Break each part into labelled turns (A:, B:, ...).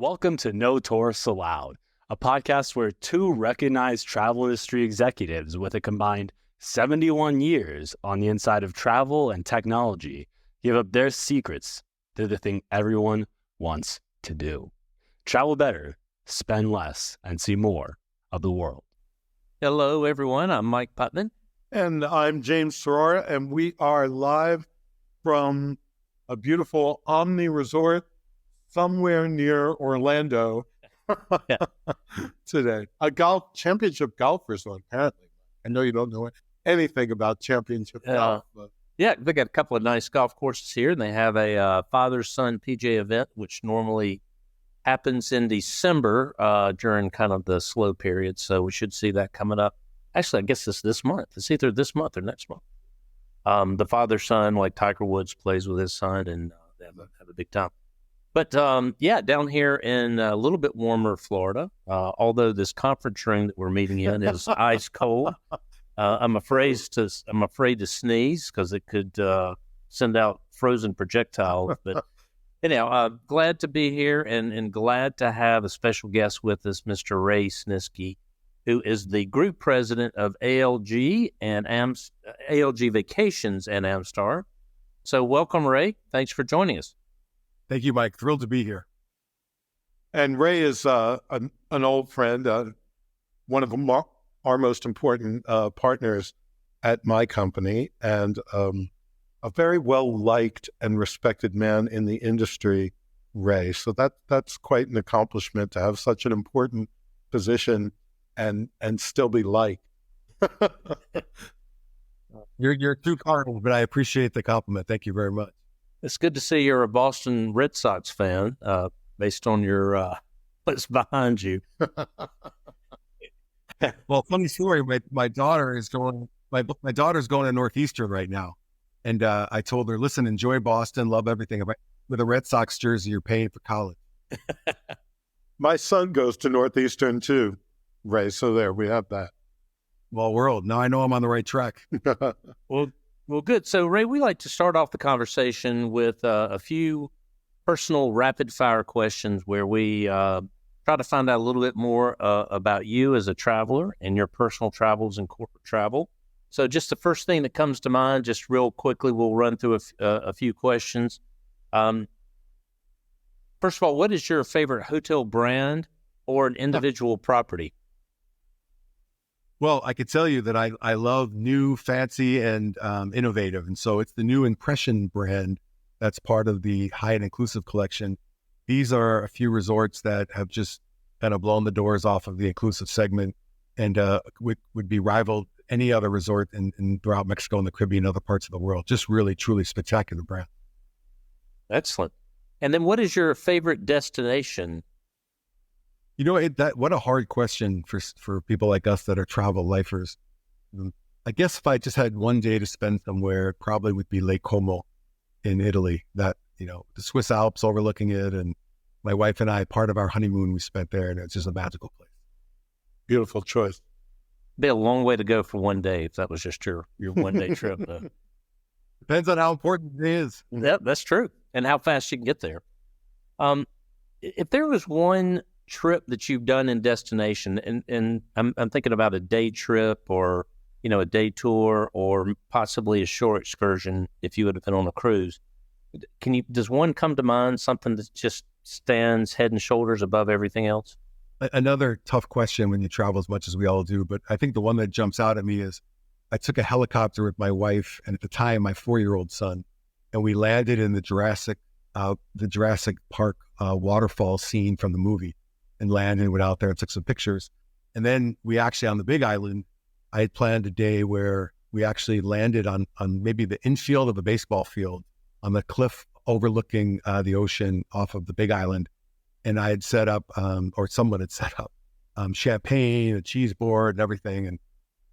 A: Welcome to No Tourists Allowed, a podcast where two recognized travel industry executives with a combined 71 years on the inside of travel and technology give up their secrets to the thing everyone wants to do. Travel better, spend less, and see more of the world.
B: Hello, everyone. I'm Mike Putman.
C: And I'm James Sorora, and we are live from a beautiful Omni Resort somewhere near Orlando today. A championship golf resort, apparently. I know you don't know anything about championship golf. But...
B: Yeah, they got a couple of nice golf courses here, and they have a father-son PGA event, which normally happens in December during kind of the slow period. So we should see that coming up. Actually, I guess it's this month. It's either this month or next month. The father-son, like Tiger Woods, plays with his son, and they have a big time. But, down here in a little bit warmer Florida, although this conference room that we're meeting in is ice cold, I'm afraid to sneeze because it could send out frozen projectiles. But anyhow, glad to be here and glad to have a special guest with us, Mr. Ray Sniski, who is the group president of ALG and ALG Vacations and Amstar. So welcome, Ray. Thanks for joining us.
D: Thank you, Mike. Thrilled to be here.
C: And Ray is an old friend, one of our most important partners at my company, and a very well-liked and respected man in the industry, Ray. So that's quite an accomplishment to have such an important position and still be liked.
D: You're too kind, but I appreciate the compliment. Thank you very much.
B: It's good to see you're a Boston Red Sox fan, based on your what's behind you.
D: Well, funny story. My daughter is going. My daughter's going to Northeastern right now, and I told her, "Listen, enjoy Boston, love everything. With a Red Sox jersey, you're paying for college."
C: My son goes to Northeastern too, Ray. So there we have that.
D: Well, world. Now I know I'm on the right track.
B: Well, good. So, Ray, we like to start off the conversation with a few personal rapid-fire questions where we try to find out a little bit more about you as a traveler and your personal travels and corporate travel. So just the first thing that comes to mind, just real quickly, we'll run through a few questions. First of all, what is your favorite hotel brand or an individual property?
D: Well, I could tell you that I love new, fancy, and innovative. And so it's the new Impression brand that's part of the Hyatt Inclusive Collection. These are a few resorts that have just kind of blown the doors off of the inclusive segment and would be rivaled any other resort in throughout Mexico and the Caribbean and other parts of the world. Just really, truly spectacular brand.
B: Excellent. And then what is your favorite destination?
D: You know, what a hard question for people like us that are travel lifers. I guess if I just had one day to spend somewhere, it probably would be Lake Como in Italy. That, the Swiss Alps overlooking it, and my wife and I, part of our honeymoon we spent there, and it's just a magical place.
C: Beautiful choice.
B: Be a long way to go for one day if that was just your one-day trip.
D: Depends on how important it is.
B: Yep, that's true, and how fast you can get there. If there was one trip that you've done in destination, and I'm thinking about a day trip or a day tour or possibly a shore excursion if you would have been on a cruise, does one come to mind, something that just stands head and shoulders above everything else?
D: Another tough question when you travel as much as we all do, but I think the one that jumps out at me is I took a helicopter with my wife and at the time my 4-year-old son, and we landed in the Jurassic Park waterfall scene from the movie. And landed and went out there and took some pictures. And then we actually, on the Big Island, I had planned a day where we actually landed on maybe the infield of a baseball field on the cliff overlooking the ocean off of the Big Island. And I had set up, or someone had set up, champagne, a cheese board and everything.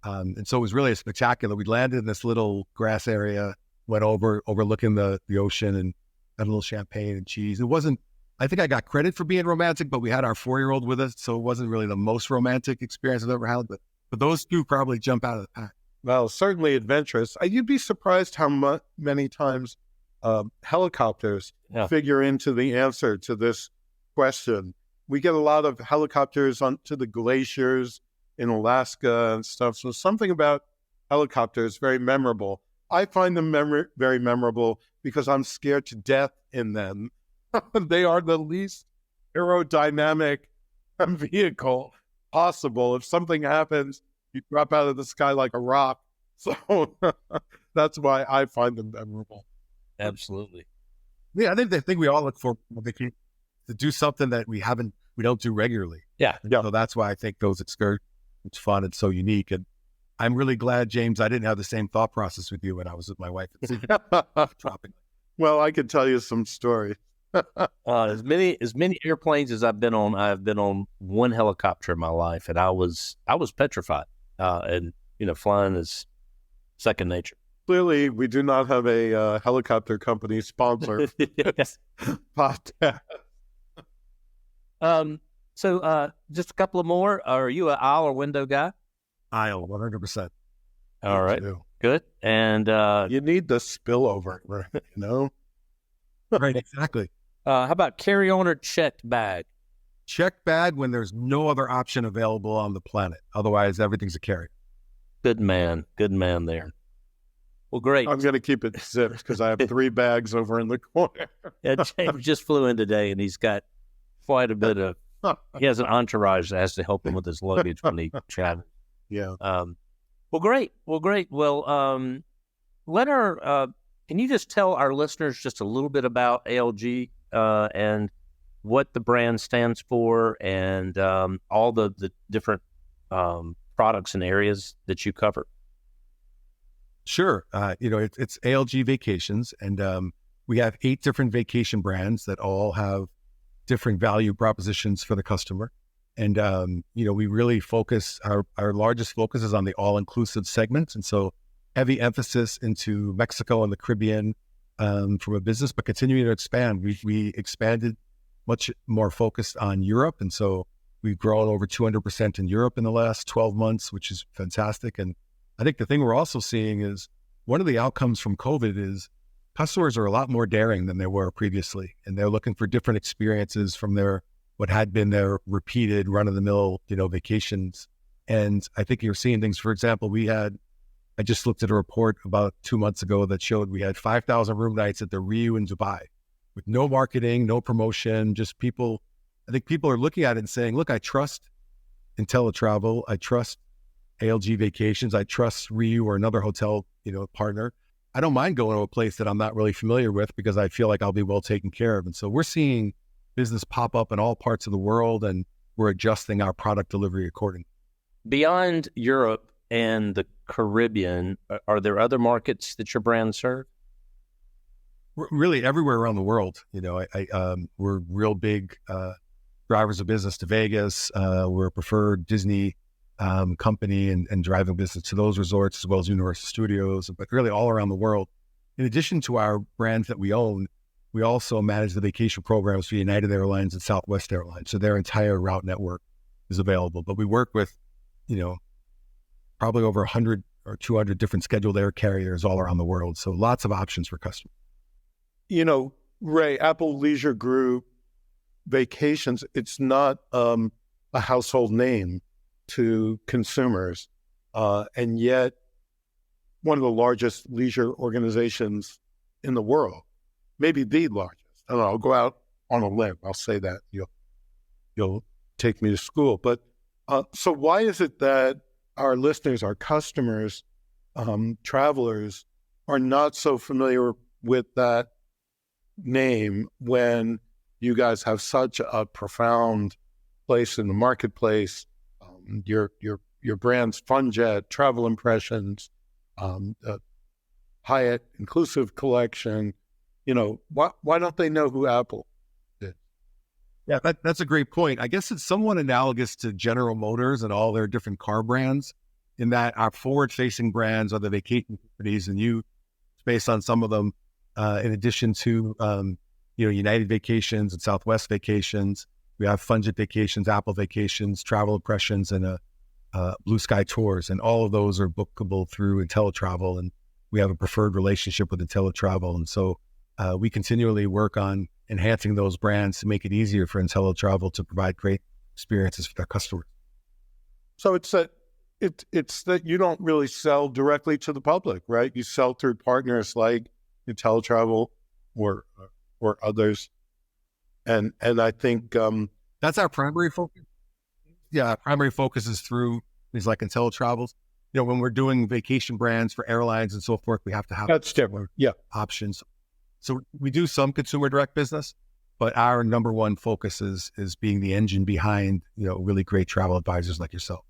D: And so it was really spectacular. We landed in this little grass area, went overlooking the ocean and had a little champagne and cheese. I think I got credit for being romantic, but we had our 4-year-old with us, so it wasn't really the most romantic experience I've ever had. But those two probably jump out of the pack.
C: Well, certainly adventurous. You'd be surprised how many times helicopters figure into the answer to this question. we get a lot of helicopters onto the glaciers in Alaska and stuff. So something about helicopters very memorable. I find them very memorable because I'm scared to death in them. They are the least aerodynamic vehicle possible. If something happens, you drop out of the sky like a rock. So that's why I find them memorable.
B: Absolutely.
D: Yeah, I think the thing we all look for to do something that we don't do regularly.
B: Yeah.
D: So that's why I think those excursions it's fun and so unique. And I'm really glad, James, I didn't have the same thought process with you when I was with my wife. Dropping.
C: Well, I could tell you some stories.
B: As many airplanes as I've been on one helicopter in my life, and I was petrified. And flying is second nature.
C: Clearly, we do not have a helicopter company sponsor
B: Yes.
C: podcast.
B: So just a couple of more. Are you an aisle or window guy?
D: Aisle, 100%.
B: All right,
C: Too.
B: good. And
C: You need the spillover, right?
D: Right, exactly.
B: how about carry-on or checked bag?
D: Check bag when there's no other option available on the planet. Otherwise, everything's a carry.
B: Good man there. Well, great.
C: I'm going to keep it zipped because I have 3 bags over in the corner.
B: Yeah, James just flew in today, and he's got quite a bit of. He has an entourage that has to help him with his luggage when he travels.
C: Yeah.
B: Well, great. Well, Leonard, can you just tell our listeners just a little bit about ALG and what the brand stands for and all the different products and areas that you cover?
D: Sure. It's ALG Vacations, and we have 8 different vacation brands that all have different value propositions for the customer. And, we really focus, our largest focus is on the all-inclusive segment. And so heavy emphasis into Mexico and the Caribbean from a business, but continuing to expand. We expanded much more focused on Europe. And so we've grown over 200% in Europe in the last 12 months, which is fantastic. And I think the thing we're also seeing is one of the outcomes from COVID is customers are a lot more daring than they were previously. And they're looking for different experiences from what had been their repeated run-of-the-mill, vacations. And I think you're seeing things, for example, I just looked at a report about 2 months ago that showed we had 5,000 room nights at the Riu in Dubai with no marketing, no promotion, just people. I think people are looking at it and saying, look, I trust IntelliTravel. I trust ALG Vacations. I trust Riu or another hotel, partner. I don't mind going to a place that I'm not really familiar with because I feel like I'll be well taken care of. And so we're seeing business pop up in all parts of the world, and we're adjusting our product delivery accordingly. Beyond
B: Europe and the Caribbean, are there other markets that your brand serve?
D: Really everywhere around the world. We're real big drivers of business to Vegas. We're a preferred Disney company and driving business to those resorts as well as Universal Studios, but really all around the world. In addition to our brands that we own, we also manage the vacation programs for United Airlines and Southwest Airlines. So their entire route network is available. But we work with, probably over 100 or 200 different scheduled air carriers all around the world. So lots of options for customers.
C: Ray, Apple Leisure Group Vacations, it's not a household name to consumers. And yet one of the largest leisure organizations in the world, maybe the largest. I don't know, I'll go out on a limb. I'll say that. You'll take me to school. But so why is it that our listeners, our customers, travelers are not so familiar with that name when you guys have such a profound place in the marketplace? Your brands, FunJet, Travel Impressions, Hyatt Inclusive Collection. Why don't they know who Apple is?
D: Yeah, that's a great point. I guess it's somewhat analogous to General Motors and all their different car brands, in that our forward-facing brands are the vacation companies, and you space on some of them. In addition to United Vacations and Southwest Vacations, we have FunJet Vacations, Apple Vacations, Travel Impressions, and Blue Sky Tours, and all of those are bookable through IntelliTravel, and we have a preferred relationship with IntelliTravel, and so we continually work on enhancing those brands to make it easier for IntelliTravel to provide great experiences for their customers.
C: So it's that you don't really sell directly to the public, right? You sell through partners like IntelliTravel or others, and I think
D: that's our primary focus. Yeah, our primary focus is through things like IntelliTravels. When we're doing vacation brands for airlines and so forth, we have to have
C: that's different. Yeah,
D: options. So we do some consumer direct business, but our number one focus is being the engine behind really great travel advisors like yourself.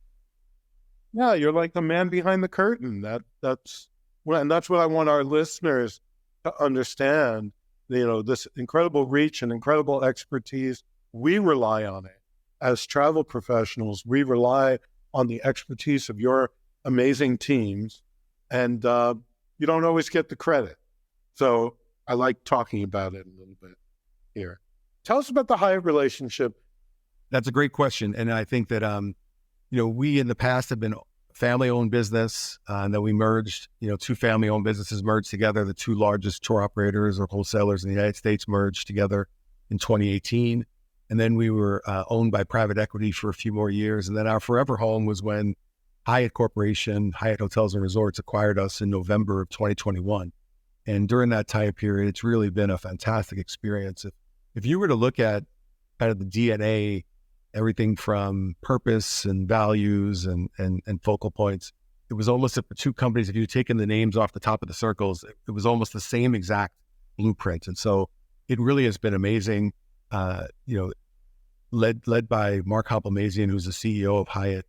C: Yeah, you're like the man behind the curtain. That's what I want our listeners to understand. This incredible reach and incredible expertise. We rely on it as travel professionals. We rely on the expertise of your amazing teams, and you don't always get the credit. So I like talking about it a little bit here. Tell us about the Hyatt relationship.
D: That's a great question, and I think that we in the past have been a family-owned business, and then we merged. Two family-owned businesses merged together. The two largest tour operators or wholesalers in the United States merged together in 2018, and then we were owned by private equity for a few more years, and then our forever home was when Hyatt Corporation, Hyatt Hotels and Resorts, acquired us in November of 2021. And during that time period, it's really been a fantastic experience. If you were to look at kind of the DNA, everything from purpose and values and focal points, it was almost for two companies. If you'd taken the names off the top of the circles, it was almost the same exact blueprint. And so it really has been amazing. Led by Mark Hoplamazian, who's the CEO of Hyatt,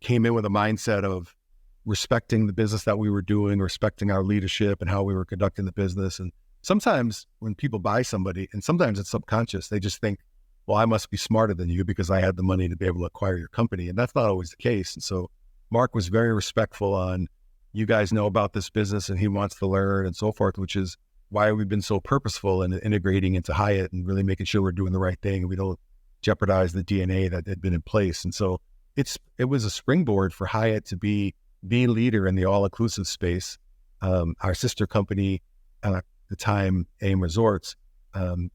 D: came in with a mindset of respecting the business that we were doing, respecting our leadership and how we were conducting the business. And sometimes when people buy somebody, and sometimes it's subconscious, they just think, well, I must be smarter than you because I had the money to be able to acquire your company. And that's not always the case. And so Mark was very respectful on, you guys know about this business and he wants to learn and so forth, which is why we've been so purposeful in integrating into Hyatt and really making sure we're doing the right thing and we don't jeopardize the DNA that had been in place. And so it was a springboard for Hyatt to be the leader in the all-inclusive space. Our sister company at the time, AIM Resorts, was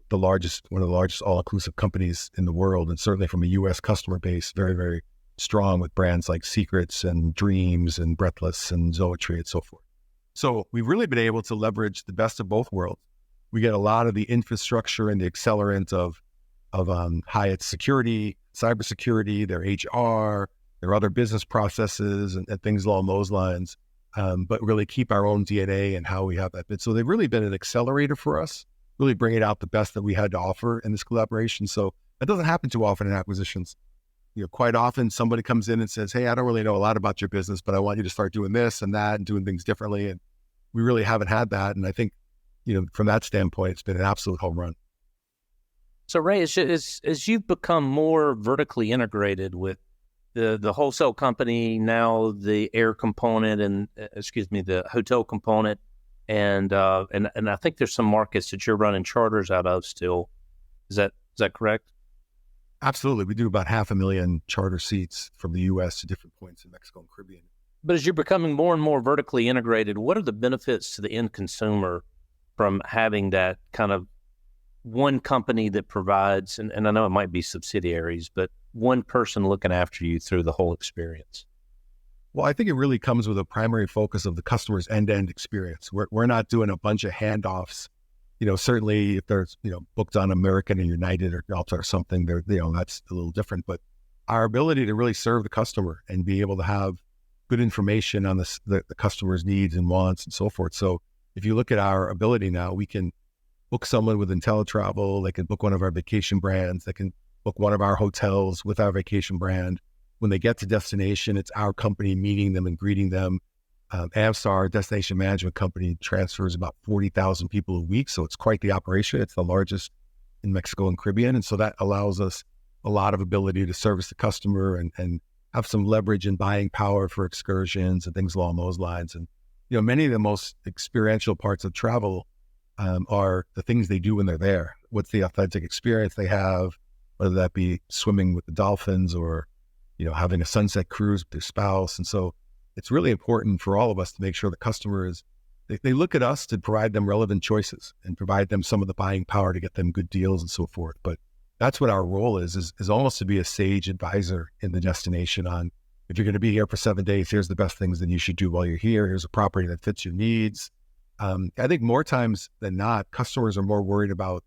D: one of the largest all-inclusive companies in the world, and certainly from a U.S. customer base, very, very strong with brands like Secrets and Dreams and Breathless and Zoetry and so forth. So we've really been able to leverage the best of both worlds. We get a lot of the infrastructure and the accelerant of Hyatt's security, cybersecurity, their HR, their other business processes and things along those lines, but really keep our own DNA and how we have that bit. So they've really been an accelerator for us, really bringing out the best that we had to offer in this collaboration. So that doesn't happen too often in acquisitions. Quite often somebody comes in and says, hey, I don't really know a lot about your business, but I want you to start doing this and that and doing things differently. And we really haven't had that. And I think, from that standpoint, it's been an absolute home run.
B: So Ray, as you've become more vertically integrated with the wholesale company, now the air component and the hotel component, and I think there's some markets that you're running charters out of still. Is that correct?
D: Absolutely. We do about 500,000 charter seats from the U.S. to different points in Mexico and Caribbean.
B: But as you're becoming more and more vertically integrated, what are the benefits to the end consumer from having that kind of one company that provides, and I know it might be subsidiaries, but one person looking after you through the whole experience?
D: Well, I think it really comes with a primary focus of the customer's end-to-end experience. We're not doing a bunch of handoffs. Certainly if they're, booked on American and United or Delta or something, that's a little different. But our ability to really serve the customer and be able to have good information on the customer's needs and wants and so forth. So if you look at our ability now, we can book someone with IntelliTravel, they can book one of our vacation brands, they can book one of our hotels with our vacation brand. When they get to destination, it's our company meeting them and greeting them. Amstar, destination management company, transfers about 40,000 people a week. So it's quite the operation. It's the largest in Mexico and Caribbean. And so that allows us a lot of ability to service the customer and have some leverage and buying power for excursions and things along those lines. And, many of the most experiential parts of travel are the things they do when they're there. What's the authentic experience they have, whether that be swimming with the dolphins or, having a sunset cruise with their spouse. And so it's really important for all of us to make sure the customer is they look at us to provide them relevant choices and provide them some of the buying power to get them good deals and so forth. But that's what our role is almost to be a sage advisor in the destination on, if you're going to be here for 7 days, here's the best things that you should do while you're here. Here's a property that fits your needs. I think more times than not, customers are more worried about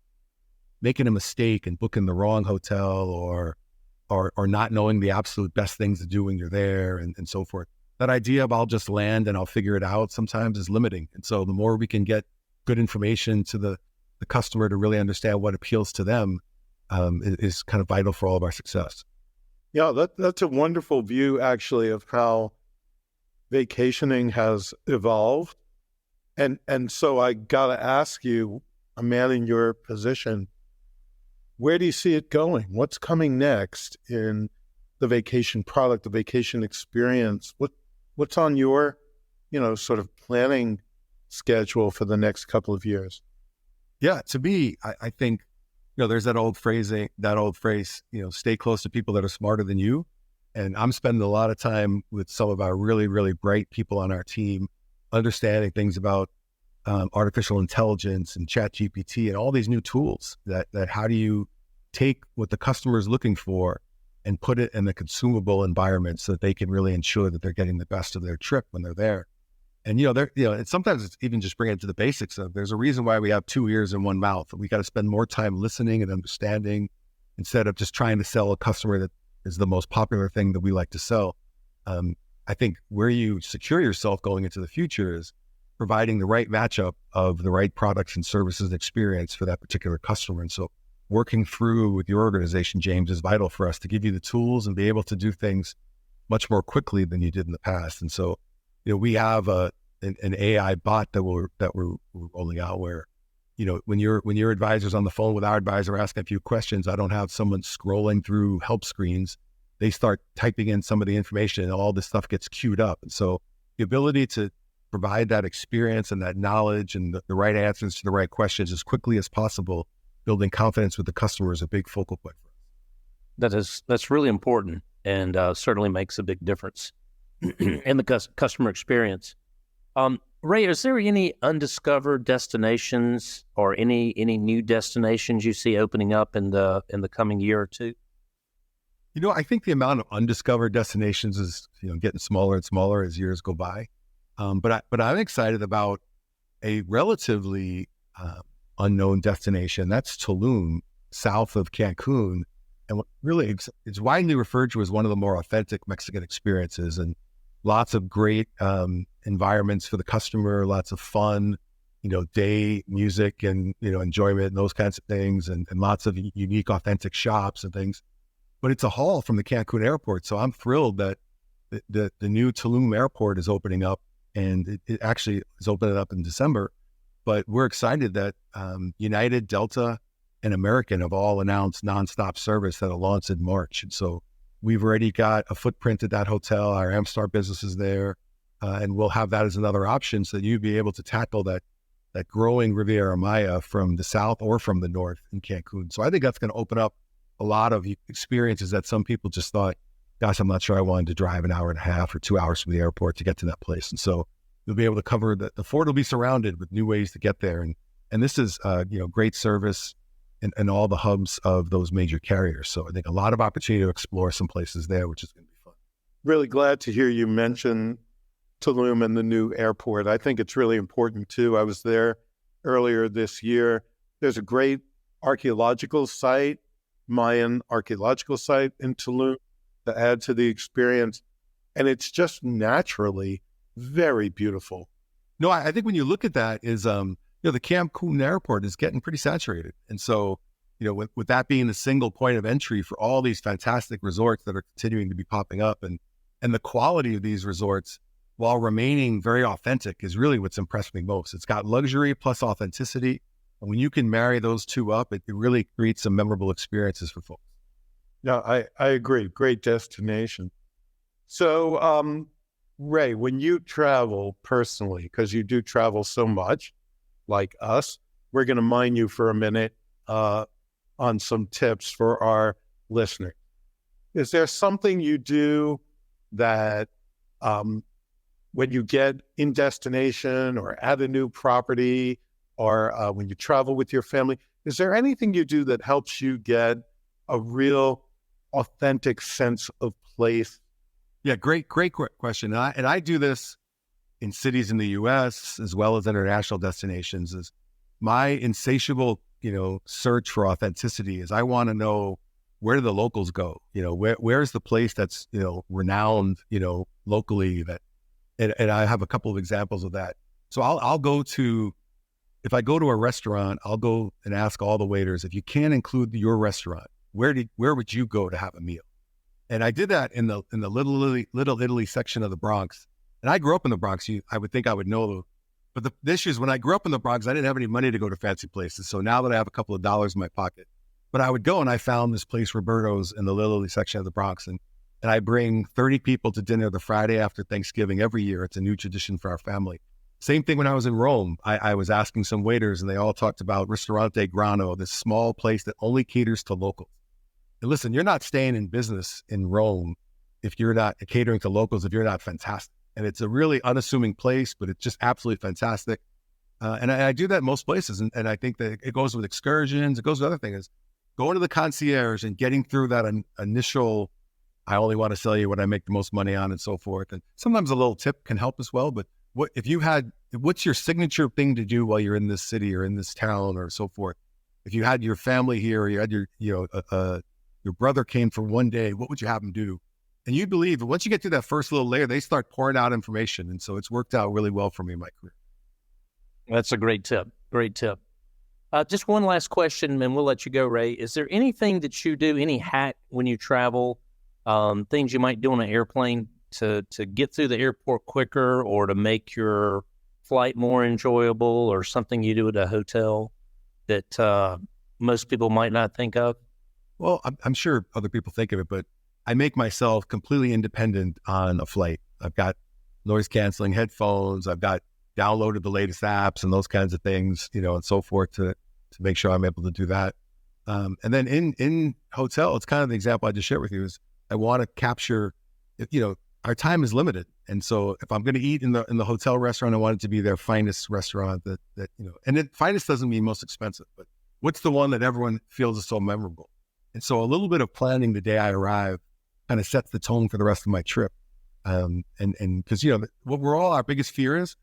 D: making a mistake and booking the wrong hotel or not knowing the absolute best things to do when you're there and so forth. That idea of I'll just land and I'll figure it out sometimes is limiting. And so the more we can get good information to the customer to really understand what appeals to them is kind of vital for all of our success.
C: Yeah, that's a wonderful view, actually, of how vacationing has evolved. And so I got to ask you, a man in your position, where do you see it going? What's coming next in the vacation product, the vacation experience? What's on your, sort of planning schedule for the next couple of years?
D: Yeah, to me, I think, there's that old phrase, stay close to people that are smarter than you. And I'm spending a lot of time with some of our really, really bright people on our team, understanding things about artificial intelligence and ChatGPT and all these new tools that how do you take what the customer is looking for and put it in the consumable environment so that they can really ensure that they're getting the best of their trip when they're there. And, and sometimes it's even just bringing it to the basics of, there's a reason why we have 2 ears and 1 mouth. We got to spend more time listening and understanding instead of just trying to sell a customer that is the most popular thing that we like to sell. I think where you secure yourself going into the future is providing the right matchup of the right products and services and experience for that particular customer. And so working through with your organization, James, is vital for us to give you the tools and be able to do things much more quickly than you did in the past. And so, we have an AI bot that we're rolling out where, when your advisor's on the phone with our advisor asking a few questions, I don't have someone scrolling through help screens. They start typing in some of the information and all this stuff gets queued up. And so the ability to provide that experience and that knowledge and the right answers to the right questions as quickly as possible, building confidence with the customer, is a big focal point for us.
B: That's really important and certainly makes a big difference in the customer experience. Ray, is there any undiscovered destinations or any new destinations you see opening up in the coming year or two?
D: I think the amount of undiscovered destinations is getting smaller and smaller as years go by. But I'm excited about a relatively unknown destination. That's Tulum, south of Cancun, and really it's widely referred to as one of the more authentic Mexican experiences, and lots of great environments for the customer, lots of fun, day music and enjoyment and those kinds of things, and lots of unique, authentic shops and things. But it's a haul from the Cancun airport, so I'm thrilled that the new Tulum airport is opening up, and it actually is opening up in December. But we're excited that United, Delta, and American have all announced nonstop service that'll launch in March. And so we've already got a footprint at that hotel. Our Amstar business is there, and we'll have that as another option so that you'd be able to tackle that growing Riviera Maya from the south or from the north in Cancun. So I think that's going to open up a lot of experiences that some people just thought, gosh, I'm not sure I wanted to drive an hour and a half or 2 hours from the airport to get to that place. And so you'll be able to cover the fort will be surrounded with new ways to get there. And this is, great service in all the hubs of those major carriers. So I think a lot of opportunity to explore some places there, which is going to be fun.
C: Really glad to hear you mention Tulum and the new airport. I think it's really important too. I was there earlier this year. There's a great archaeological site, Mayan archaeological site in Tulum to add to the experience. And it's just naturally very beautiful.
D: No, I think when you look at that is, the Cancun airport is getting pretty saturated. And so, with that being the single point of entry for all these fantastic resorts that are continuing to be popping up, and the quality of these resorts, while remaining very authentic, is really what's impressed me most. It's got luxury plus authenticity. And when you can marry those two up, it really creates some memorable experiences for folks.
C: Yeah, I agree. Great destination. So, Ray, when you travel personally, because you do travel so much like us, we're going to mine you for a minute on some tips for our listeners. Is there something you do that when you get in destination or at a new property or when you travel with your family, is there anything you do that helps you get a real authentic sense of place?
D: Yeah, great question. And I do this in cities in the U.S. as well as international destinations. Is my insatiable, search for authenticity is I want to know, where do the locals go? Where's the place that's, renowned, locally and I have a couple of examples of that. So I'll go to, if I go to a restaurant, I'll go and ask all the waiters, if you can't include your restaurant, where would you go to have a meal? And I did that in the Little Italy section of the Bronx. And I grew up in the Bronx. I would think I would know. But the issue is, when I grew up in the Bronx, I didn't have any money to go to fancy places. So now that I have a couple of dollars in my pocket, but I would go, and I found this place, Roberto's, in the Little Italy section of the Bronx. And I bring 30 people to dinner the Friday after Thanksgiving every year. It's a new tradition for our family. Same thing when I was in Rome. I was asking some waiters, and they all talked about Ristorante Grano, this small place that only caters to locals. And listen, you're not staying in business in Rome if you're not catering to locals, if you're not fantastic. And it's a really unassuming place, but it's just absolutely fantastic. And I do that in most places. And I think that it goes with excursions. It goes with other things. Going to the concierge and getting through that initial, I only want to sell you what I make the most money on, and so forth. And sometimes a little tip can help as well. But what's your signature thing to do while you're in this city or in this town or so forth? If you had your family here, or you had your brother came for one day, what would you have him do? And you believe that once you get through that first little layer, they start pouring out information. And so it's worked out really well for me in my career.
B: That's a great tip. Great tip. Just one last question, and we'll let you go, Ray. Is there anything that you do, any hack when you travel, things you might do on an airplane to get through the airport quicker, or to make your flight more enjoyable, or something you do at a hotel that most people might not think of?
D: Well, I'm sure other people think of it, but I make myself completely independent on a flight. I've got noise canceling headphones. I've got downloaded the latest apps and those kinds of things, and so forth to make sure I'm able to do that. And then in hotel, it's kind of the example I just shared with you, is I want to capture, our time is limited. And so if I'm going to eat in the hotel restaurant, I want it to be their finest restaurant and then finest doesn't mean most expensive, but what's the one that everyone feels is so memorable? And so a little bit of planning the day I arrive kind of sets the tone for the rest of my trip. And because, what we're all, our biggest fear is,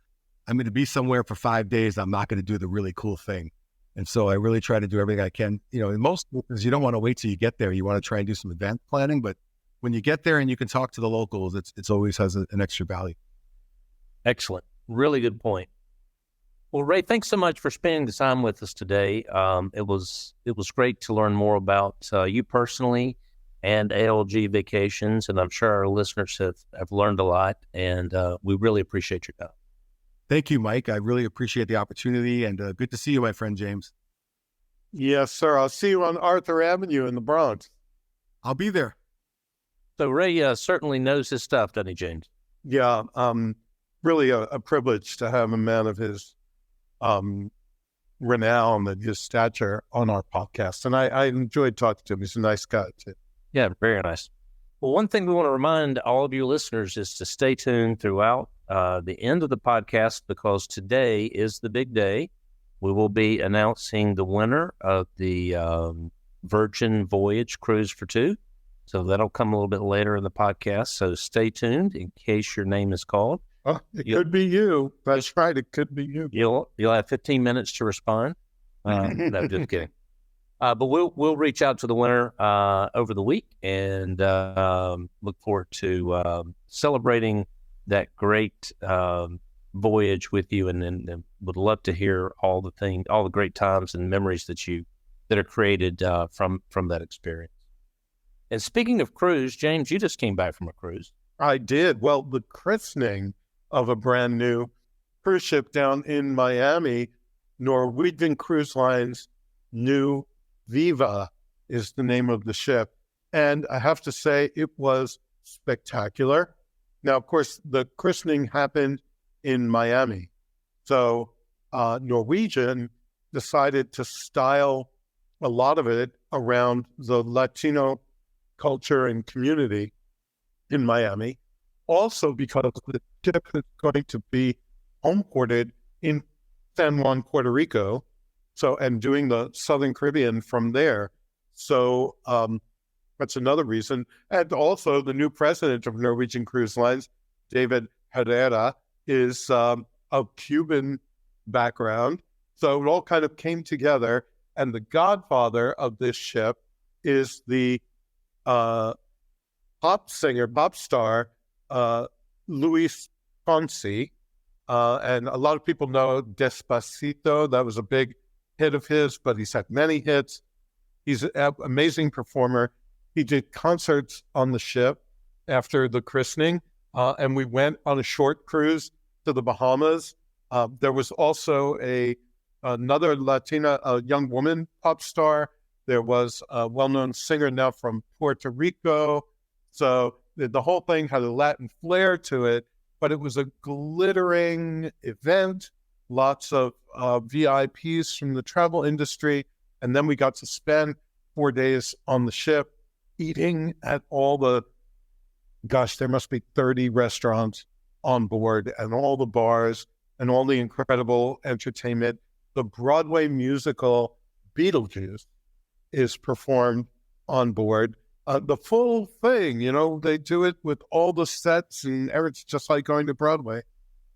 D: I'm going to be somewhere for 5 days. I'm not going to do the really cool thing. And so I really try to do everything I can. In most cases, you don't want to wait till you get there. You want to try and do some advanced planning. But when you get there and you can talk to the locals, it's always has an extra value.
B: Excellent. Really good point. Well, Ray, thanks so much for spending the time with us today. It was great to learn more about you personally and ALG Vacations. And I'm sure our listeners have learned a lot. And we really appreciate your time.
D: Thank you, Mike. I really appreciate the opportunity, and good to see you, my friend James.
C: Yes, sir. I'll see you on Arthur Avenue in the Bronx.
D: I'll be there.
B: So Ray certainly knows his stuff, doesn't he, James?
C: Yeah, really a privilege to have a man of his renown and his stature on our podcast. And I enjoyed talking to him. He's a nice guy, too.
B: Yeah, very nice. Well, one thing we want to remind all of you listeners is to stay tuned throughout the end of the podcast, because today is the big day. We will be announcing the winner of the Virgin Voyage Cruise for Two. So that'll come a little bit later in the podcast. So stay tuned in case your name is called.
C: Oh, it could be you. That's right. It could be you.
B: You'll have 15 minutes to respond. No, just kidding. But we'll reach out to the winner over the week, and look forward to celebrating that great voyage with you, and would love to hear all the great times and memories that are created from that experience. And speaking of cruise, James, you just came back from a cruise.
C: I did. Well, the christening of a brand new cruise ship down in Miami, Norwegian Cruise Line's new Viva is the name of the ship. And I have to say, it was spectacular. Now, of course, the christening happened in Miami. So Norwegian decided to style a lot of it around the Latino culture and community in Miami. Also because ship is going to be home ported in San Juan, Puerto Rico. So, and doing the Southern Caribbean from there. So that's another reason. And also the new president of Norwegian Cruise Lines, David Herrera, is of Cuban background. So it all kind of came together. And the godfather of this ship is the pop star, Luis Fonsi. And a lot of people know Despacito. That was a big hit of his, but he's had many hits. He's an amazing performer. He did concerts on the ship after the christening, and we went on a short cruise to the Bahamas. There was also another Latina, young woman pop star. There was a well-known singer now from Puerto Rico. So the whole thing had a Latin flair to it, but it was a glittering event. Lots of VIPs from the travel industry. And then we got to spend 4 days on the ship eating at all there must be 30 restaurants on board, and all the bars and all the incredible entertainment. The Broadway musical Beetlejuice is performed on board. The full thing, they do it with all the sets, and it's just like going to Broadway.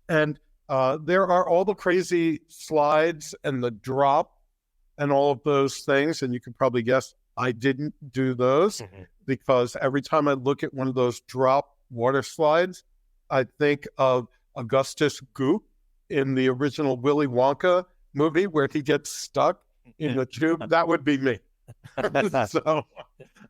C: And there are all the crazy slides and the drop and all of those things. And you can probably guess I didn't do those because every time I look at one of those drop water slides, I think of Augustus Goop in the original Willy Wonka movie where he gets stuck in the tube. That would be me. So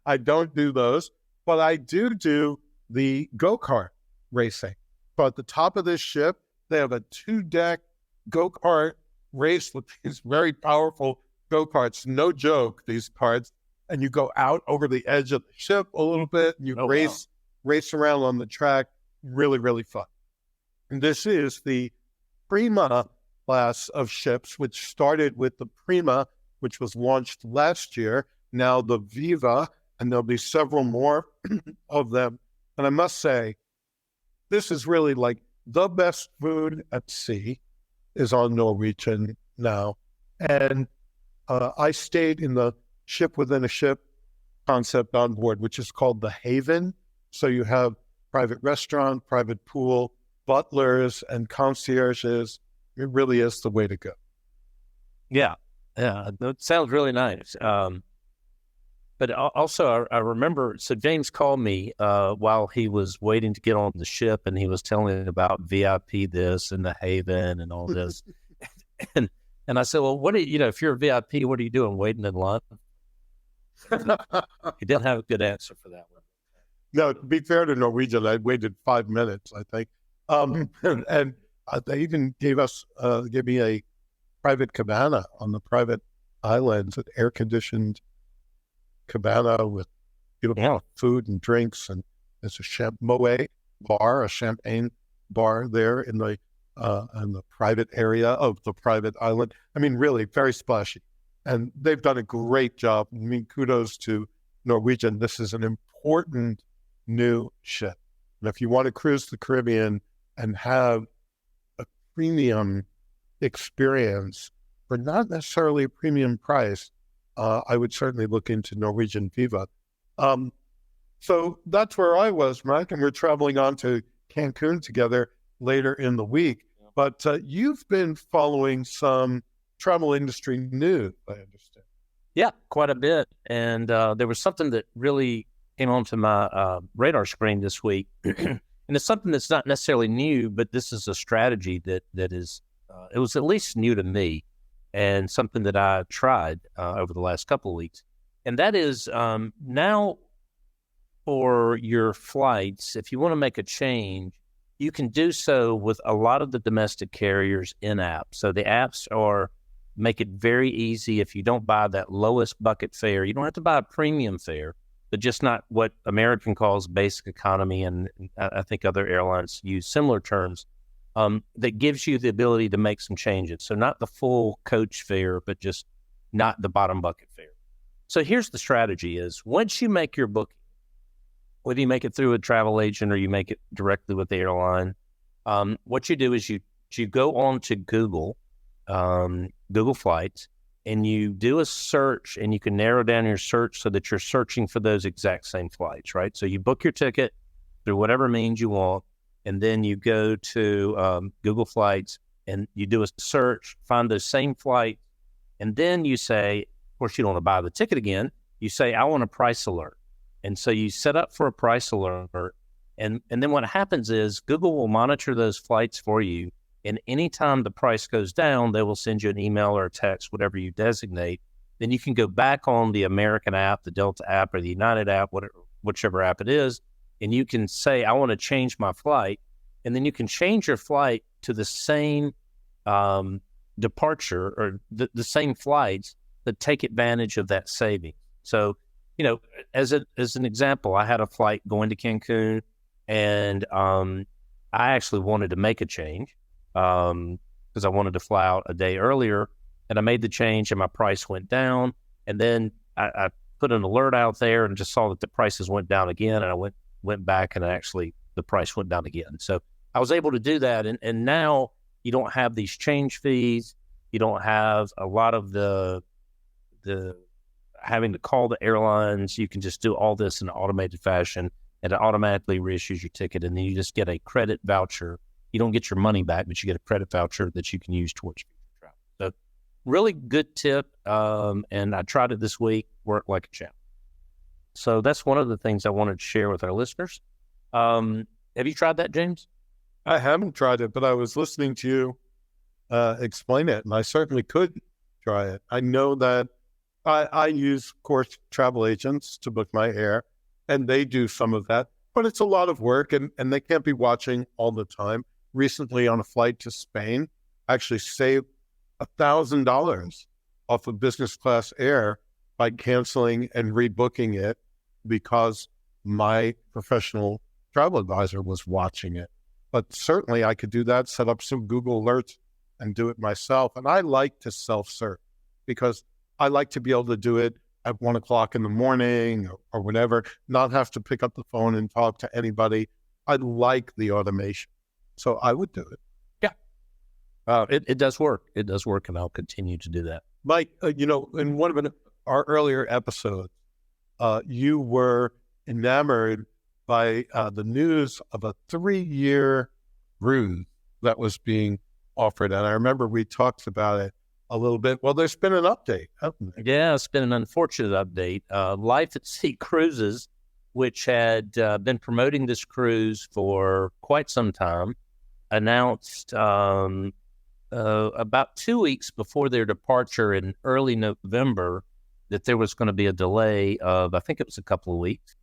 C: I don't do those, but I do the go-kart racing. So at the top of this ship, they have a 2-deck go-kart race with these very powerful go-karts. No joke, these karts. And you go out over the edge of the ship a little bit, and you race around on the track. Really, really fun. And this is the Prima class of ships, which started with the Prima, which was launched last year, now the Viva, and there'll be several more of them. And I must say, this is really like the best food at sea is on Norwegian now. And I stayed in the ship within a ship concept on board, which is called the Haven. So you have private restaurant, private pool, butlers, and concierges. It really is the way to go.
B: Yeah, that sounds really nice. But also, I remember, so James called me while he was waiting to get on the ship, and he was telling me about VIP this and the Haven and all this. and I said, well, what do you, if you're a VIP, what are you doing, waiting in line? He didn't have a good answer for that one.
C: No, to be fair to Norwegian, I waited 5 minutes, I think. And they even gave me a private cabana on the private islands, an air-conditioned cabana with beautiful food and drinks. And there's a Moet bar, a champagne bar there in the private area of the private island. I mean, really very splashy. And they've done a great job. I mean, kudos to Norwegian. This is an important new ship. And if you want to cruise the Caribbean and have a premium experience for not necessarily a premium price, I would certainly look into Norwegian Viva. So that's where I was, Mike, and we're traveling on to Cancun together later in the week. But you've been following some travel industry news, I understand.
B: Yeah, quite a bit. And there was something that really came onto my radar screen this week. And it's something that's not necessarily new, but this is a strategy that is, it was at least new to me and something that I tried over the last couple of weeks. And that is now for your flights, if you want to make a change, you can do so with a lot of the domestic carriers in-app. So the apps make it very easy. If you don't buy that lowest bucket fare, you don't have to buy a premium fare, but just not what American calls basic economy, and I think other airlines use similar terms, that gives you the ability to make some changes. So not the full coach fare, but just not the bottom bucket fare. So here's the strategy is once you make your booking, whether you make it through a travel agent or you make it directly with the airline, What you do is you go on to Google, Google Flights, and you do a search, and you can narrow down your search so that you're searching for those exact same flights, right? So you book your ticket through whatever means you want, and then you go to Google Flights, and you do a search, find those same flights, and then you say, of course, you don't want to buy the ticket again. You say, I want a price alert. And so you set up for a price alert, and then what happens is Google will monitor those flights for you. And anytime the price goes down, they will send you an email or a text, whatever you designate. Then you can go back on the American app, the Delta app, or the United app, whichever app it is, and you can say, I want to change my flight. And then you can change your flight to the same departure or the same flights that take advantage of that saving. So, as an example, I had a flight going to Cancun, and I actually wanted to make a change because I wanted to fly out a day earlier, and I made the change and my price went down. And then I put an alert out there and just saw that the prices went down again, and I went back and actually the price went down again. So I was able to do that, and now you don't have these change fees. You don't have a lot of the having to call the airlines. You can just do all this in an automated fashion, and it automatically reissues your ticket, and then you just get a credit voucher. You don't get your money back, but you get a credit voucher that you can use towards future travel. So really good tip, and I tried it this week, worked like a champ. So that's one of the things I wanted to share with our listeners. Have you tried that, James?
C: I haven't tried it, but I was listening to you explain it, and I certainly could try it. I know that I use, of course, travel agents to book my air, and they do some of that, but it's a lot of work, and they can't be watching all the time. Recently, on a flight to Spain, I actually saved $1,000 off of business class air by canceling and rebooking it because my professional travel advisor was watching it. But certainly I could do that, set up some Google alerts and do it myself. And I like to self-serve because I like to be able to do it at 1 o'clock in the morning or whatever, not have to pick up the phone and talk to anybody. I like the automation. So I would do it.
B: Yeah. It does work. It does work, and I'll continue to do that.
C: Mike, in one of our earlier episodes, you were enamored by the news of a 3-year cruise that was being offered. And I remember we talked about it a little bit. Well, there's been an update, hasn't there?
B: Yeah, it's been an unfortunate update. Life at Sea Cruises, which had been promoting this cruise for quite some time, announced about 2 weeks before their departure in early November that there was going to be a delay of, I think it was a couple of weeks.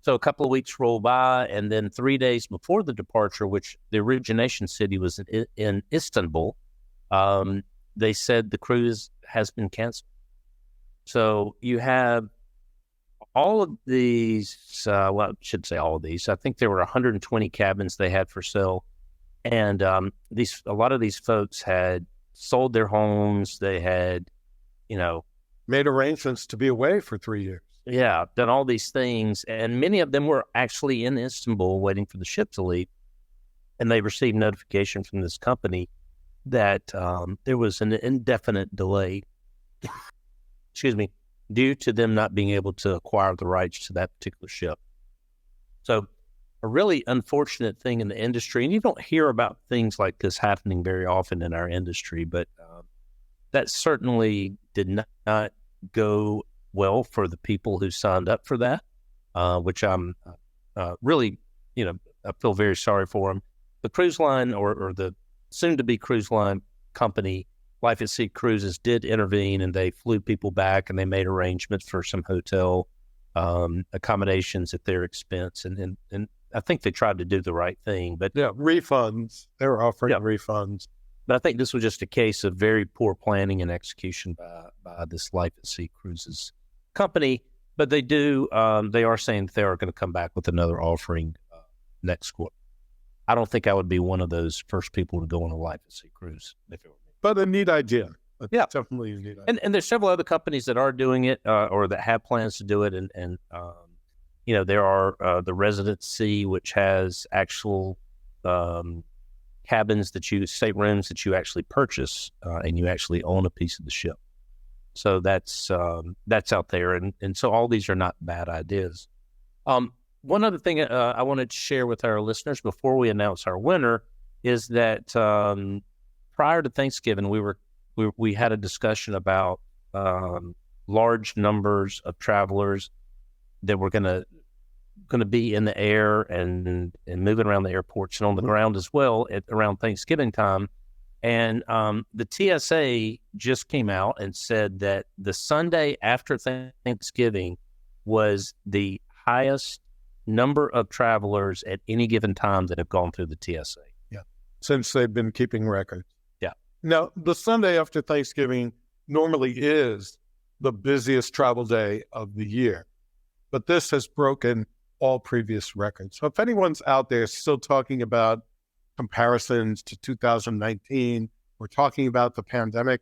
B: So a couple of weeks rolled by, and then 3 days before the departure, which the origination city was in Istanbul, they said the cruise has been canceled. So you have all of these, well, I should say all of these. I think there were 120 cabins they had for sale. And a lot of these folks had sold their homes. They had,
C: made arrangements to be away for 3 years.
B: Yeah, done all these things. And many of them were actually in Istanbul waiting for the ship to leave. And they received notification from this company that there was an indefinite delay, due to them not being able to acquire the rights to that particular ship. So a really unfortunate thing in the industry, and you don't hear about things like this happening very often in our industry, but that certainly did not go well for the people who signed up for that, which I'm really, I feel very sorry for them. The cruise line or the soon-to-be cruise line company, Life at Sea Cruises, did intervene, and they flew people back, and they made arrangements for some hotel accommodations at their expense. And I think they tried to do the right thing. But
C: yeah, refunds. They were offering refunds.
B: But I think this was just a case of very poor planning and execution by this Life at Sea Cruises company. But they are saying that they are going to come back with another offering next quarter. I don't think I would be one of those first people to go on a Life at Sea cruise.
C: But a neat idea.
B: Yeah.
C: Definitely a neat idea.
B: And there's several other companies that are doing it or that have plans to do it. And there are the Resident Sea, which has actual cabins staterooms that you actually purchase, and you actually own a piece of the ship. So that's out there, and so all these are not bad ideas. One other thing I wanted to share with our listeners before we announce our winner is that prior to Thanksgiving, we had a discussion about large numbers of travelers that were going to be in the air and moving around the airports and on the ground as well around Thanksgiving time. And the TSA just came out and said that the Sunday after Thanksgiving was the highest number of travelers at any given time that have gone through the TSA.
C: Yeah, since they've been keeping records.
B: Yeah.
C: Now, the Sunday after Thanksgiving normally is the busiest travel day of the year, but this has broken all previous records. So if anyone's out there still talking about comparisons to 2019, we're talking about the pandemic,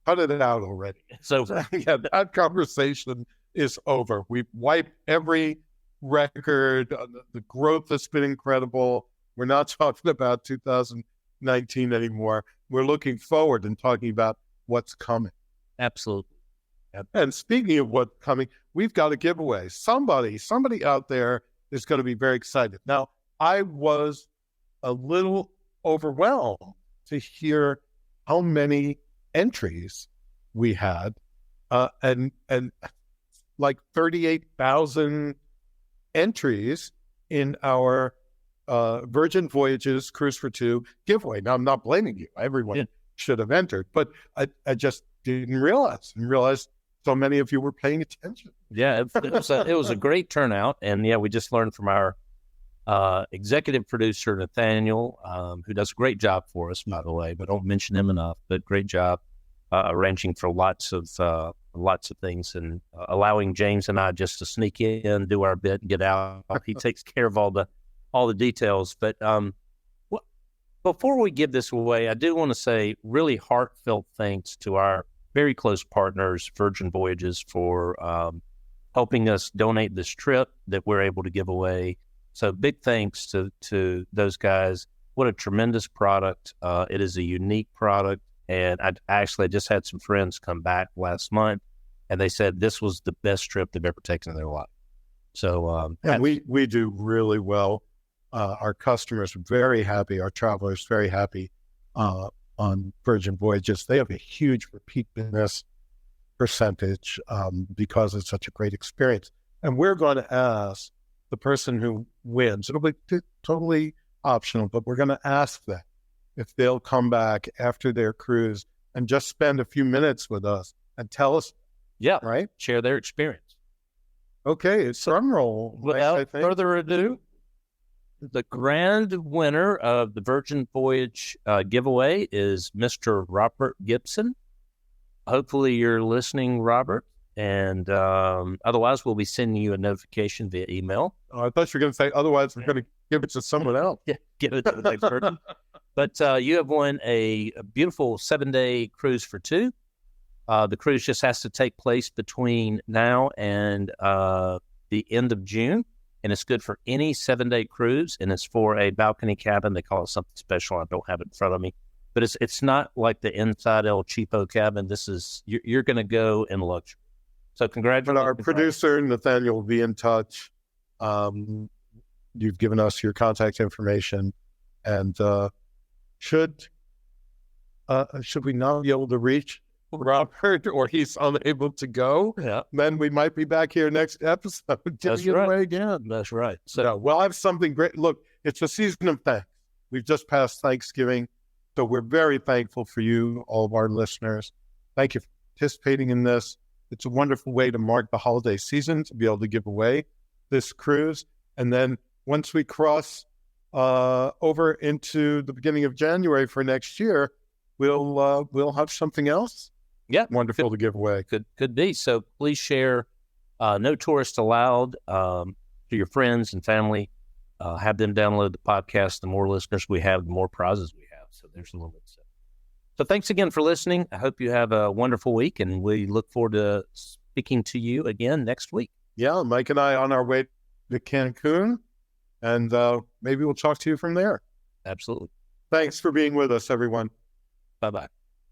C: cut it out already.
B: So
C: yeah, that conversation is over. We've wiped every record. The growth has been incredible. We're not talking about 2019 anymore. We're looking forward and talking about what's coming.
B: absolutely.
C: And speaking of what's coming, we've got a giveaway. Somebody out there is going to be very excited. Now, I was a little overwhelmed to hear how many entries we had, and like 38,000 entries in our Virgin Voyages Cruise for Two giveaway. Now, I'm not blaming you. Everyone should have entered, but I just didn't realize so many of you were paying attention.
B: Yeah, it was a great turnout, and we just learned from our executive producer Nathaniel, who does a great job for us, by the way. But don't mention him enough. But great job arranging for lots of things and allowing James and I just to sneak in, do our bit, and get out. He takes care of all the details. But before we give this away, I do want to say really heartfelt thanks to our very close partners, Virgin Voyages, for helping us donate this trip that we're able to give away. So big thanks to those guys. What a tremendous product. It is a unique product. And I just had some friends come back last month, and they said this was the best trip they've ever taken in their life. So
C: and we do really well. Our customers are very happy. Our travelers very happy on Virgin Voyages. They have a huge repeat business percentage because it's such a great experience. And we're going to ask the person who wins. It'll be totally optional, but we're going to ask them if they'll come back after their cruise and just spend a few minutes with us and tell us.
B: Yeah,
C: right.
B: Share their experience.
C: Okay, it's drum roll.
B: Without further ado, the grand winner of the Virgin Voyage giveaway is Mr. Robert Gibson. Hopefully you're listening, Robert. And otherwise, we'll be sending you a notification via email.
C: Oh, I thought you were going to say, otherwise, we're going to give it to someone else.
B: Yeah, give it to the next person. But you have won a beautiful 7-day cruise for two. The cruise just has to take place between now and the end of June. And it's good for any 7-day cruise. And it's for a balcony cabin. They call it something special. I don't have it in front of me. But it's not like the inside El Cheapo cabin. This is, you're going to go in luxury. So congratulations.
C: But our producer, Nathaniel, will be in touch. You've given us your contact information. And should we not be able to reach Robert, or he's unable to go, then we might be back here next episode.
B: That's right.
C: Away again.
B: That's right. So,
C: no, well, I have something great. Look, it's a season of thanks. We've just passed Thanksgiving. So we're very thankful for you, all of our listeners. Thank you for participating in this. It's a wonderful way to mark the holiday season, to be able to give away this cruise. And then once we cross over into the beginning of January for next year, we'll have something else.
B: Yeah,
C: wonderful to give away.
B: Could be. So please share No Tourists Allowed to your friends and family. Have them download the podcast. The more listeners we have, the more prizes we have. So there's a little bit. So thanks again for listening. I hope you have a wonderful week, and we look forward to speaking to you again next week.
C: Yeah, Mike and I on our way to Cancun, and maybe we'll talk to you from there.
B: Absolutely.
C: Thanks for being with us, everyone.
B: Bye-bye.